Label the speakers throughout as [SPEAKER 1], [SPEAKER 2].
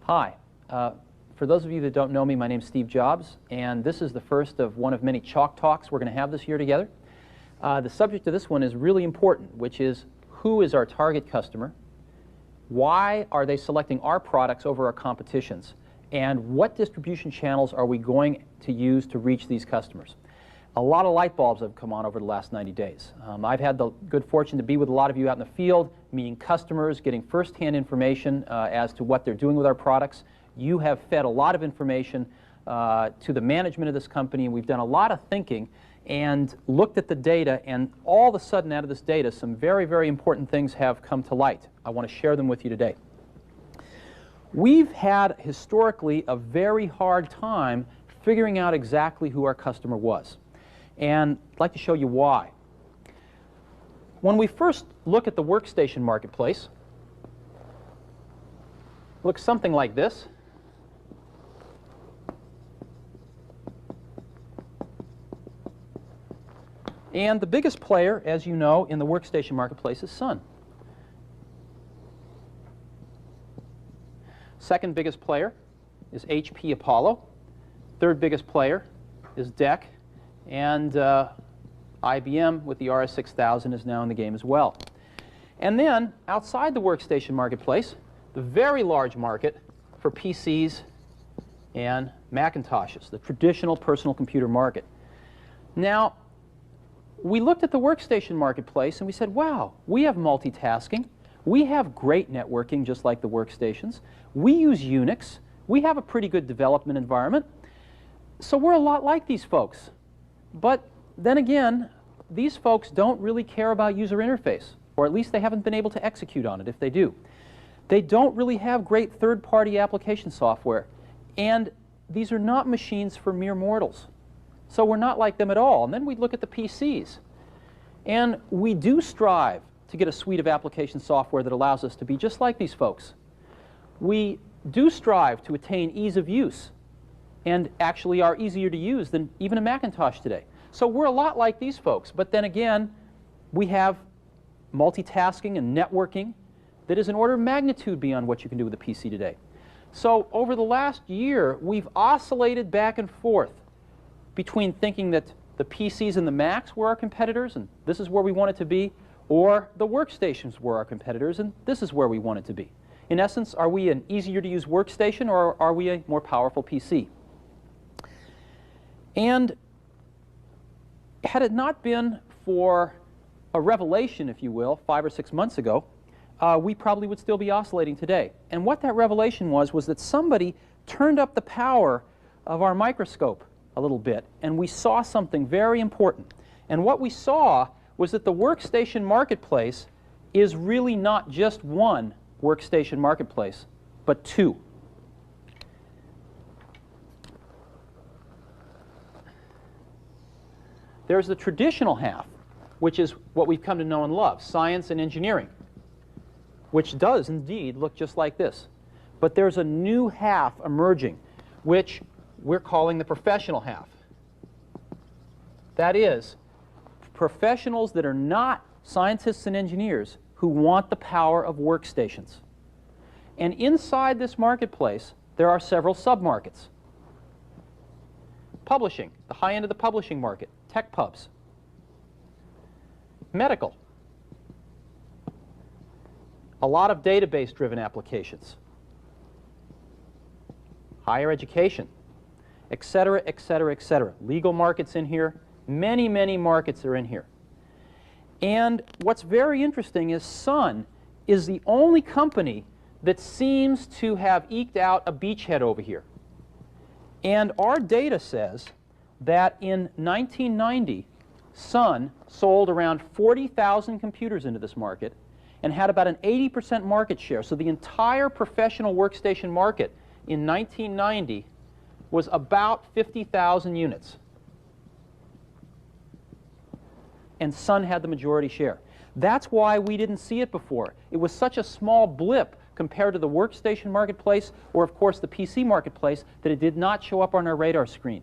[SPEAKER 1] Hi. For those of you that don't know me, my name's Steve Jobs, and this is the first of one of many Chalk Talks we're going to have this year together. The subject of this one is really important, which is who is our target customer, why are they selecting our products over our competitions, and what distribution channels are we going to use to reach these customers. A lot of light bulbs have come on over the last 90 days. I've had the good fortune to be with a lot of you out in the field, meeting customers, getting first-hand information as to what they're doing with our products. You have fed a lot of information to the management of this company, and we've done a lot of thinking and looked at the data, and all of a sudden out of this data some very, very important things have come to light. I want to share them with you today. We've had historically a very hard time figuring out exactly who our customer was, and I'd like to show you why. When we first look at the workstation marketplace, it looks something like this. And the biggest player, as you know, in the workstation marketplace is Sun. Second biggest player is HP Apollo. Third biggest player is DEC. And IBM with the RS-6000 is now in the game as well. And then, outside the workstation marketplace, the very large market for PCs and Macintoshes, the traditional personal computer market. Now, we looked at the workstation marketplace and we said, wow, we have multitasking, we have great networking just like the workstations, we use Unix, we have a pretty good development environment, so we're a lot like these folks. But then again, these folks don't really care about user interface, or at least they haven't been able to execute on it if they do. They don't really have great third-party application software, and these are not machines for mere mortals. So we're not like them at all. And then we look at the PCs. And we do strive to get a suite of application software that allows us to be just like these folks. We do strive to attain ease of use, and actually are easier to use than even a Macintosh today. So we're a lot like these folks. But then again, we have multitasking and networking that is an order of magnitude beyond what you can do with a PC today. So over the last year, we've oscillated back and forth between thinking that the PCs and the Macs were our competitors, and this is where we want it to be, or the workstations were our competitors, and this is where we want it to be. In essence, are we an easier-to-use workstation, or are we a more powerful PC? And had it not been for a revelation, if you will, 5 or 6 months ago, we probably would still be oscillating today. And what that revelation was that somebody turned up the power of our microscope a little bit, and we saw something very important. And what we saw was that the workstation marketplace is really not just one workstation marketplace, but two. There's the traditional half, which is what we've come to know and love, science and engineering, which does indeed look just like this. But there's a new half emerging, which we're calling the professional half. That is, professionals that are not scientists and engineers who want the power of workstations. And inside this marketplace, there are several sub-markets. Publishing, the high end of the publishing market, tech pubs. Medical, a lot of database-driven applications. Higher education, etc., etc., etc. Legal markets in here. Many, many markets are in here. And what's very interesting is Sun is the only company that seems to have eked out a beachhead over here. And our data says that in 1990, Sun sold around 40,000 computers into this market and had about an 80% market share. So the entire professional workstation market in 1990 was about 50,000 units. And Sun had the majority share. That's why we didn't see it before. It was such a small blip compared to the workstation marketplace or, of course, the PC marketplace that it did not show up on our radar screen.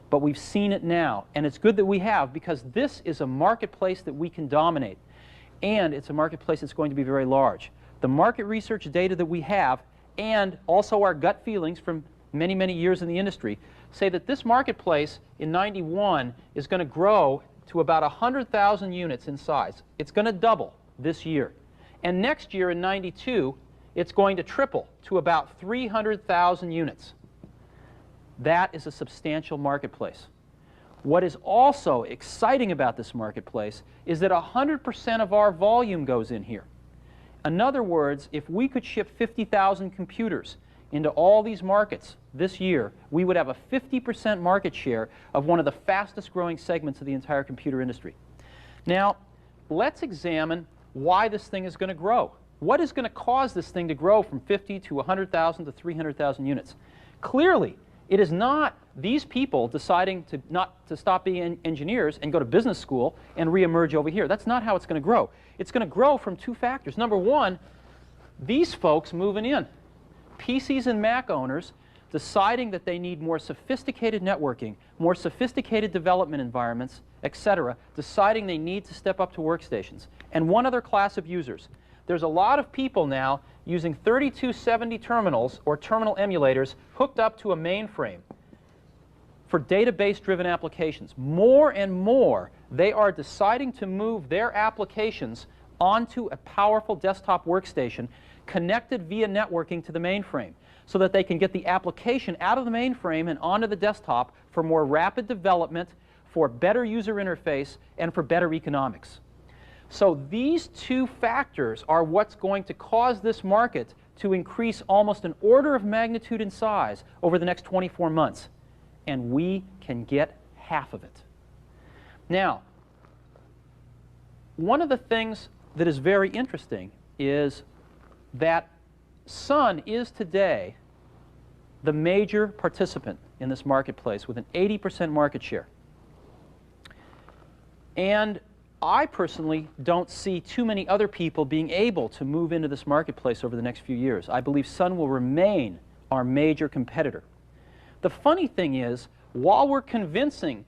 [SPEAKER 1] But we've seen it now, and it's good that we have, because this is a marketplace that we can dominate. And it's a marketplace that's going to be very large. The market research data that we have and also our gut feelings from many, many years in the industry say that this marketplace in '91 is going to grow to about 100,000 units in size. It's going to double this year. And next year in '92, it's going to triple to about 300,000 units. That is a substantial marketplace. What is also exciting about this marketplace is that 100% of our volume goes in here. In other words, if we could ship 50,000 computers into all these markets this year, we would have a 50% market share of one of the fastest growing segments of the entire computer industry. Now, let's examine why this thing is going to grow. What is going to cause this thing to grow from 50 to 100,000 to 300,000 units? Clearly, it is not these people deciding to stop being engineers and go to business school and reemerge over here. That's not how it's going to grow. It's going to grow from two factors. Number one, these folks moving in. PCs and Mac owners deciding that they need more sophisticated networking, more sophisticated development environments, etc., deciding they need to step up to workstations. And one other class of users. There's a lot of people now using 3270 terminals or terminal emulators hooked up to a mainframe for database-driven applications. More and more, they are deciding to move their applications onto a powerful desktop workstation connected via networking to the mainframe so that they can get the application out of the mainframe and onto the desktop for more rapid development, for better user interface, and for better economics. So these two factors are what's going to cause this market to increase almost an order of magnitude in size over the next 24 months. And we can get half of it. Now, one of the things that is very interesting is that Sun is today the major participant in this marketplace with an 80% market share. And I personally don't see too many other people being able to move into this marketplace over the next few years. I believe Sun will remain our major competitor. The funny thing is, while we're convincing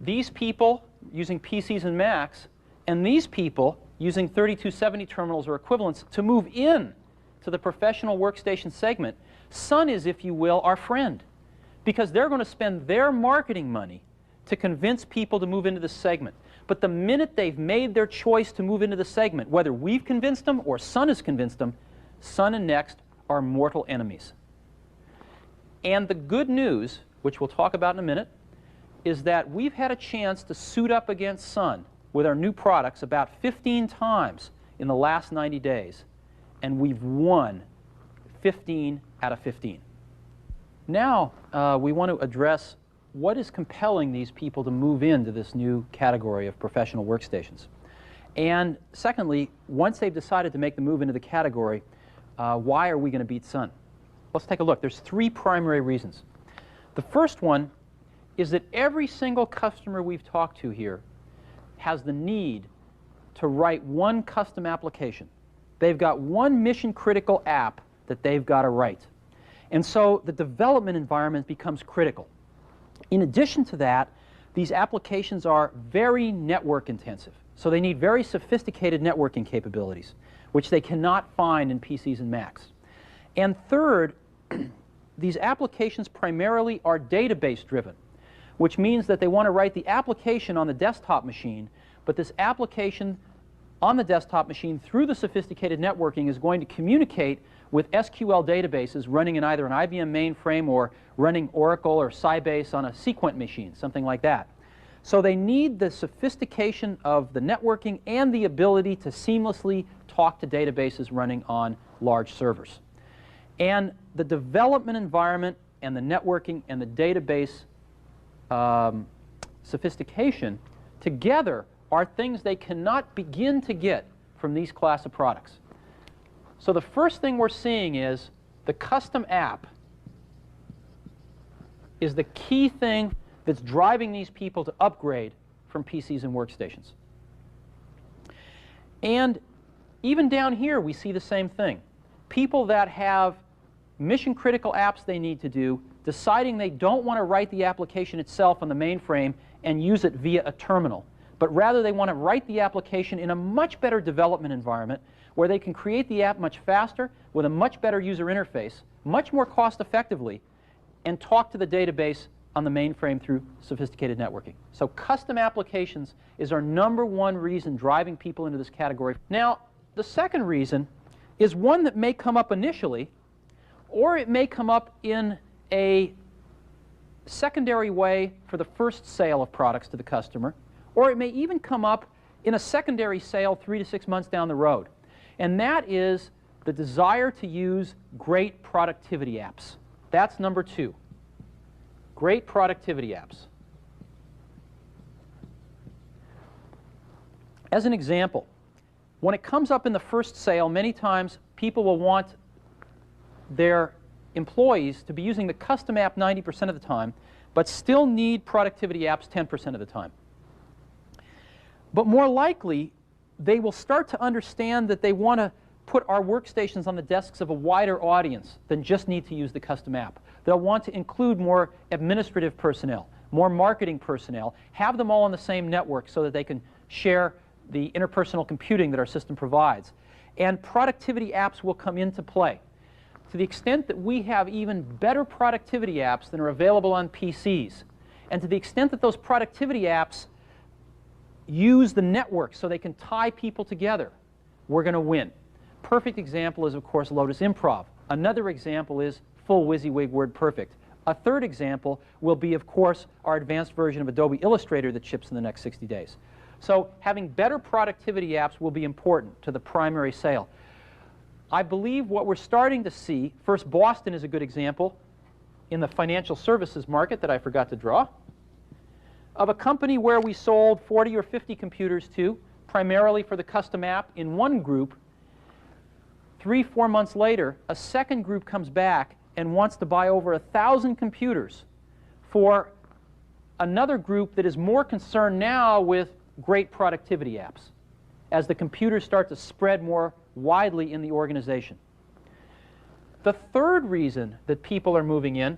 [SPEAKER 1] these people using PCs and Macs and these people using 3270 terminals or equivalents to move in to the professional workstation segment, Sun is, if you will, our friend, because they're going to spend their marketing money to convince people to move into this segment. But the minute they've made their choice to move into the segment, whether we've convinced them or Sun has convinced them, Sun and NeXT are mortal enemies. And the good news, which we'll talk about in a minute, is that we've had a chance to suit up against Sun with our new products about 15 times in the last 90 days. And we've won 15 out of 15. Now we want to address what is compelling these people to move into this new category of professional workstations. And secondly, once they've decided to make the move into the category, why are we going to beat Sun? Let's take a look. There's three primary reasons. The first one is that every single customer we've talked to here has the need to write one custom application. They've got one mission-critical app that they've got to write. And so the development environment becomes critical. In addition to that, these applications are very network intensive. So they need very sophisticated networking capabilities, which they cannot find in PCs and Macs. And third, these applications primarily are database driven, which means that they want to write the application on the desktop machine, but this application on the desktop machine through the sophisticated networking is going to communicate with SQL databases running in either an IBM mainframe or running Oracle or Sybase on a Sequent machine, something like that. So they need the sophistication of the networking and the ability to seamlessly talk to databases running on large servers. And the development environment and the networking and the database sophistication together are things they cannot begin to get from these class of products. So the first thing we're seeing is the custom app is the key thing that's driving these people to upgrade from PCs and workstations. And even down here, we see the same thing. People that have mission-critical apps they need to do, deciding they don't want to write the application itself on the mainframe and use it via a terminal, but rather they want to write the application in a much better development environment where they can create the app much faster, with a much better user interface, much more cost effectively, and talk to the database on the mainframe through sophisticated networking. So custom applications is our #1 reason driving people into this category. Now, the second reason is one that may come up initially, or it may come up in a secondary way for the first sale of products to the customer, or it may even come up in a secondary sale 3 to 6 months down the road. And that is the desire to use great productivity apps. That's #2. Great productivity apps. As an example, when it comes up in the first sale, many times people will want their employees to be using the custom app 90% of the time, but still need productivity apps 10% of the time. But more likely, they will start to understand that they want to put our workstations on the desks of a wider audience than just need to use the custom app. They'll want to include more administrative personnel, more marketing personnel, have them all on the same network so that they can share the interpersonal computing that our system provides. And productivity apps will come into play. To the extent that we have even better productivity apps than are available on PCs, and to the extent that those productivity apps use the network so they can tie people together, we're going to win. Perfect example is, of course, Lotus Improv. Another example is full WYSIWYG WordPerfect. A third example will be, of course, our advanced version of Adobe Illustrator that ships in the next 60 days. So having better productivity apps will be important to the primary sale. I believe what we're starting to see, first Boston is a good example in the financial services market that I forgot to draw, of a company where we sold 40 or 50 computers to, primarily for the custom app in one group. 3 or 4 months later, a second group comes back and wants to buy over 1,000 computers for another group that is more concerned now with great productivity apps as the computers start to spread more widely in the organization. The third reason that people are moving in,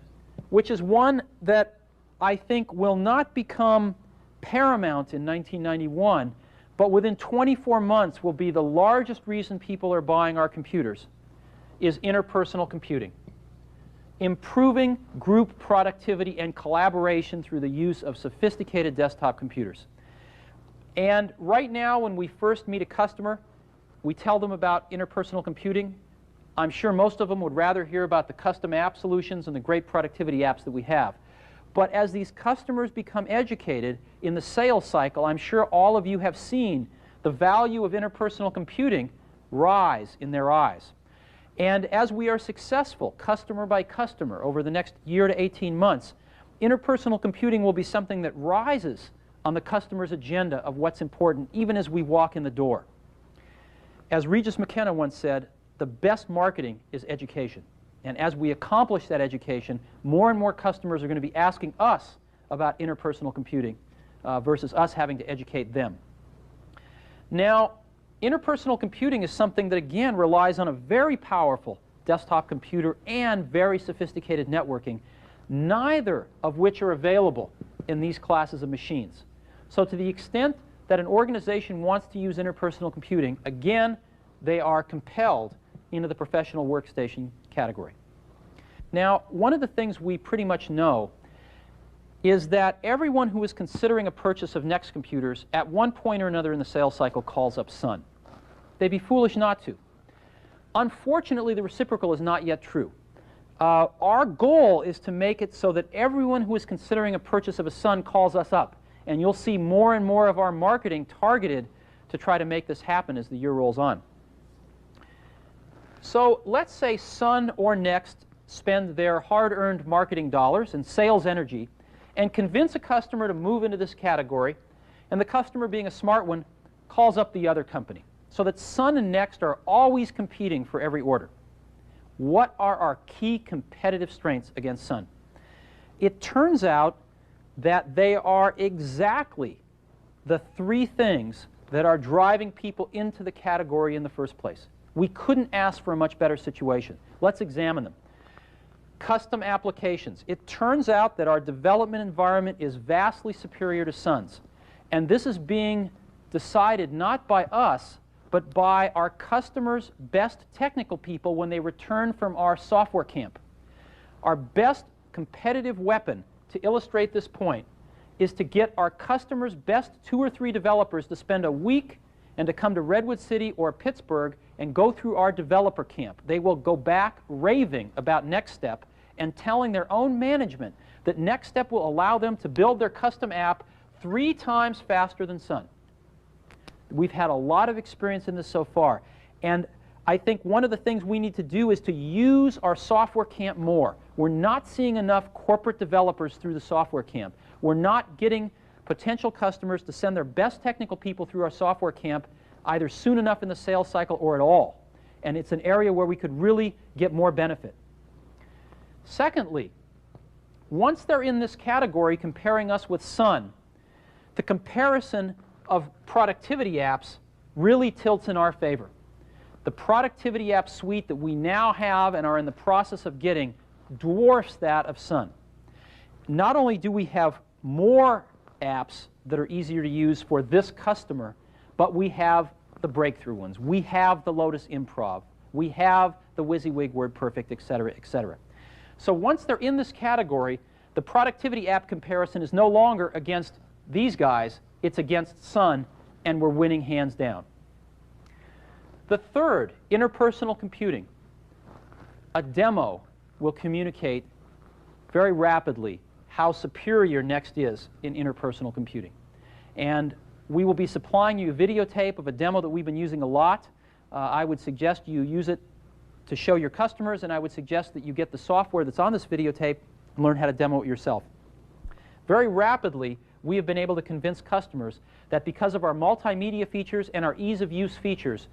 [SPEAKER 1] which is one that I think will not become paramount in 1991, but within 24 months will be the largest reason people are buying our computers, is interpersonal computing. Improving group productivity and collaboration through the use of sophisticated desktop computers. And right now, when we first meet a customer, we tell them about interpersonal computing. I'm sure most of them would rather hear about the custom app solutions and the great productivity apps that we have. But as these customers become educated in the sales cycle, I'm sure all of you have seen the value of interpersonal computing rise in their eyes. And as we are successful, customer by customer, over the next year to 18 months, interpersonal computing will be something that rises on the customer's agenda of what's important, even as we walk in the door. As Regis McKenna once said, the best marketing is education. And as we accomplish that education, more and more customers are going to be asking us about interpersonal computing versus us having to educate them. Now, interpersonal computing is something that, again, relies on a very powerful desktop computer and very sophisticated networking, neither of which are available in these classes of machines. So to the extent that an organization wants to use interpersonal computing, again, they are compelled into the professional workstation category. Now, one of the things we pretty much know is that everyone who is considering a purchase of NeXT computers at one point or another in the sales cycle calls up Sun. They'd be foolish not to. Unfortunately, the reciprocal is not yet true. Our goal is to make it so that everyone who is considering a purchase of a Sun calls us up. And you'll see more and more of our marketing targeted to try to make this happen as the year rolls on. So let's say Sun or NeXT spend their hard-earned marketing dollars and sales energy and convince a customer to move into this category, and the customer, being a smart one, calls up the other company, so that Sun and NeXT are always competing for every order. What are our key competitive strengths against Sun? It turns out that they are exactly the 3 things that are driving people into the category in the first place. We couldn't ask for a much better situation. Let's examine them. Custom applications. It turns out that our development environment is vastly superior to Sun's. And this is being decided not by us, but by our customers' best technical people when they return from our software camp. Our best competitive weapon, to illustrate this point, is to get our customers' best 2 or 3 developers to spend a week and to come to Redwood City or Pittsburgh and go through our developer camp. They will go back raving about NeXT and telling their own management that NeXT will allow them to build their custom app 3 times faster than Sun. We've had a lot of experience in this so far, and I think one of the things we need to do is to use our software camp more. We're not seeing enough corporate developers through the software camp. We're not getting potential customers to send their best technical people through our software camp either soon enough in the sales cycle or at all. And it's an area where we could really get more benefit. Secondly, once they're in this category comparing us with Sun, the comparison of productivity apps really tilts in our favor. The productivity app suite that we now have and are in the process of getting dwarfs that of Sun. Not only do we have more apps that are easier to use for this customer, but we have the breakthrough ones. We have the Lotus Improv. We have the WYSIWYG WordPerfect, et cetera, et cetera. So once they're in this category, the productivity app comparison is no longer against these guys. It's against Sun, and we're winning hands down. The third, interpersonal computing. A demo will communicate very rapidly how superior NeXT is in interpersonal computing. And we will be supplying you a videotape of a demo that we've been using a lot. I would suggest you use it to show your customers, and I would suggest that you get the software that's on this videotape and learn how to demo it yourself. Very rapidly, we have been able to convince customers that because of our multimedia features and our ease of use features,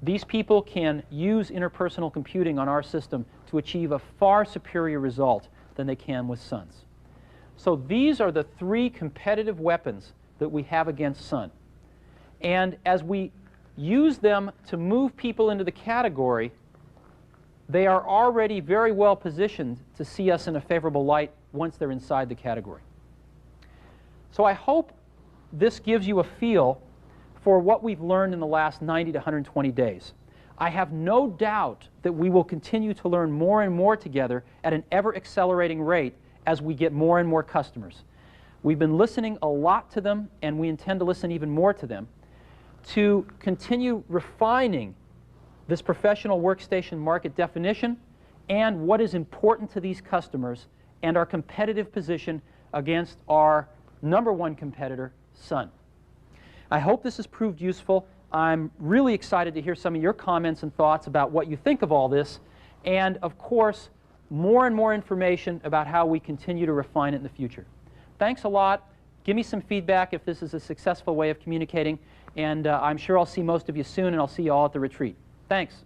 [SPEAKER 1] these people can use interpersonal computing on our system to achieve a far superior result than they can with Sun's. So these are the 3 competitive weapons that we have against Sun. And as we use them to move people into the category, they are already very well positioned to see us in a favorable light once they're inside the category. So I hope this gives you a feel for what we've learned in the last 90 to 120 days. I have no doubt that we will continue to learn more and more together at an ever-accelerating rate as we get more and more customers. We've been listening a lot to them, and we intend to listen even more to them to continue refining this professional workstation market definition and what is important to these customers and our competitive position against our #1 competitor, Sun. I hope this has proved useful. I'm really excited to hear some of your comments and thoughts about what you think of all this, and of course, more and more information about how we continue to refine it in the future. Thanks a lot. Give me some feedback if this is a successful way of communicating, and I'm sure I'll see most of you soon, and I'll see you all at the retreat. Thanks.